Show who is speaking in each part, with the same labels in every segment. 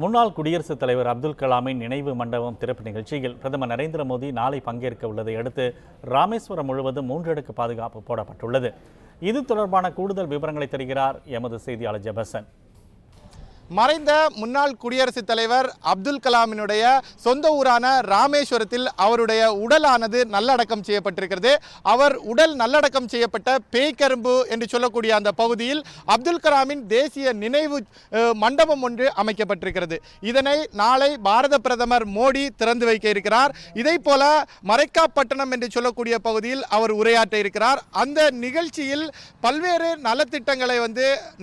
Speaker 1: முன்னாள் குடியரசுத் தலைவர் அப்துல் கலாமின் நினைவு மண்டபம் திறப்பு நிகழ்ச்சியில் பிரதமர் நரேந்திர மோடி நாளை பங்கேற்க உள்ளதை அடுத்து ராமேஸ்வரம் முழுவதும் 3 அடுக்கு பாதுகாப்பு போடப்பட்டுள்ளது. இது தொடர்பான கூடுதல் விவரங்களை தருகிறார் எமது செய்தியாளர் ஜெபசன்.
Speaker 2: மறைந்த முன்னாள் குடியரசுத் தலைவர் அப்துல் கலாமினுடைய சொந்த ஊரான ராமேஸ்வரத்தில் அவருடைய உடலானது நல்லடக்கம் செய்யப்பட்டிருக்கிறது. அவர் உடல் நல்லடக்கம் செய்யப்பட்ட பேய்கரும்பு என்று சொல்லக்கூடிய அந்த பகுதியில் அப்துல் கலாமின் தேசிய நினைவு மண்டபம் ஒன்று அமைக்கப்பட்டிருக்கிறது. இதனை நாளை பாரத பிரதமர் மோடி திறந்து வைக்க இருக்கிறார். இதை போல மரைக்காப்பட்டணம் என்று சொல்லக்கூடிய பகுதியில் அவர் உரையாற்ற இருக்கிறார். அந்த நிகழ்ச்சியில் பல்வேறு நலத்திட்டங்களை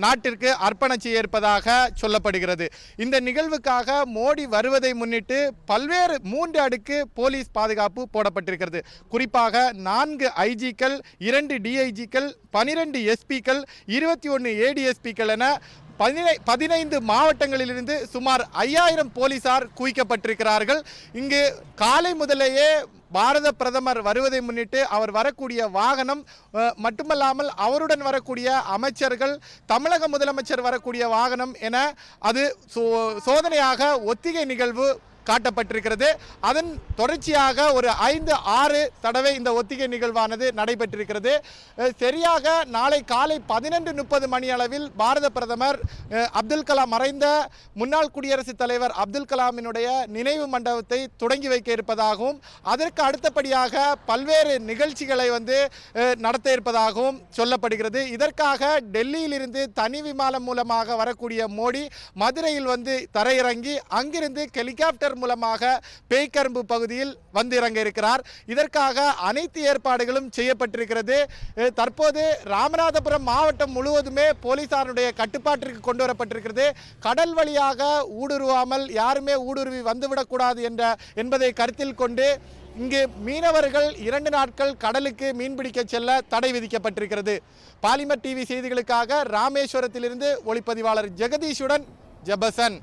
Speaker 2: நாட்டிற்கு அர்ப்பணம் செய்ய இருப்பதாக சொல்ல. இந்த நிகழ்வுக்காக மோடி வருவதை முன்னிட்டு பல்வேறு 3 அடுக்கு போலீஸ் பாதுகாப்பு போடப்பட்டிருக்கிறது. குறிப்பாக 4 ஐஜிக்கள், 2 டிஐஜிக்கள், 12 எஸ்பிக்கள், 21 ஏடிஎஸ்பிக்கள் என 15 மாவட்டங்களிலிருந்து சுமார் 5000 போலீசார் குவிக்கப்பட்டிருக்கிறார்கள். இங்கு காலை முதலேயே பாரத பிரதமர் வருவதை முன்னிட்டு அவர் வரக்கூடிய வாகனம் மட்டுமல்லாமல் அவருடன் வரக்கூடிய அமைச்சர்கள், தமிழக முதலமைச்சர் வரக்கூடிய வாகனம் என அது சோதனையாக ஒத்திகை நிகழ்வு காட்டப்பட்டிருக்கிறது. அதன் தொடர்ச்சியாக ஒரு 5-6 தடவை இந்த ஒத்திகை நிகழ்வானது நடைபெற்றிருக்கிறது. சரியாக நாளை காலை 11:30 மணி அளவில் பாரத பிரதமர் அப்துல் கலாம், மறைந்த முன்னாள் குடியரசுத் தலைவர் அப்துல் கலாமினுடைய நினைவு மண்டபத்தை தொடங்கி வைக்க இருப்பதாகவும் அதற்கு அடுத்தபடியாக பல்வேறு நிகழ்ச்சிகளை நடத்த இருப்பதாகவும் சொல்லப்படுகிறது. இதற்காக டெல்லியிலிருந்து தனி விமானம் மூலமாக வரக்கூடிய மோடி மதுரையில் தரையிறங்கி அங்கிருந்து ஹெலிகாப்டர் மூலமாக பேய்கரும்பு பகுதியில் இறங்க இருக்கிறார். இதற்காக அனைத்து ஏற்பாடுகளும் செய்யப்பட்டிருக்கிறது. தற்போது ராமநாதபுரம் மாவட்டம் முழுவதுமே போலீசாருடைய கட்டுப்பாட்டிற்கு கொண்டு வரப்பட்டிருக்கிறது. கடல் வழியாக ஊடுருவாமல் யாருமே ஊடுருவி வந்துவிடக்கூடாது என்பதை கருத்தில் கொண்டு இங்கு மீனவர்கள் 2 நாட்கள் கடலுக்கு மீன்பிடிக்க செல்ல தடை விதிக்கப்பட்டிருக்கிறது. பாலிமர் டிவி செய்திகளுக்காக ராமேஸ்வரத்திலிருந்து ஒளிப்பதிவாளர் ஜெகதீஷுடன் ஜெபசன்.